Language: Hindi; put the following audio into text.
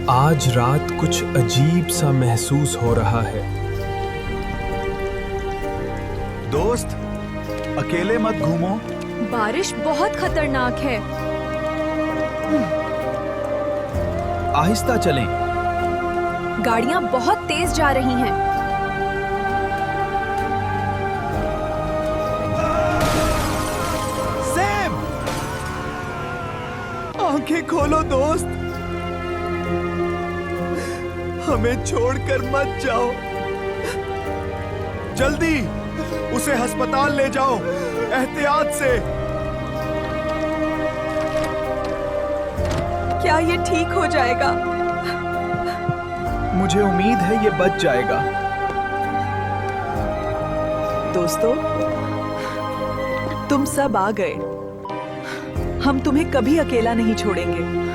आज रात कुछ अजीब सा महसूस हो रहा है। दोस्त, अकेले मत घूमो। बारिश बहुत खतरनाक है। आहिस्ता चलें। गाड़ियां बहुत तेज जा रही हैं। सैम, आंखें खोलो दोस्त, हमें छोड़कर मत जाओ। जल्दी उसे अस्पताल ले जाओ, एहतियात से। क्या ये ठीक हो जाएगा? मुझे उम्मीद है ये बच जाएगा। दोस्तों, तुम सब आ गए। हम तुम्हें कभी अकेला नहीं छोड़ेंगे।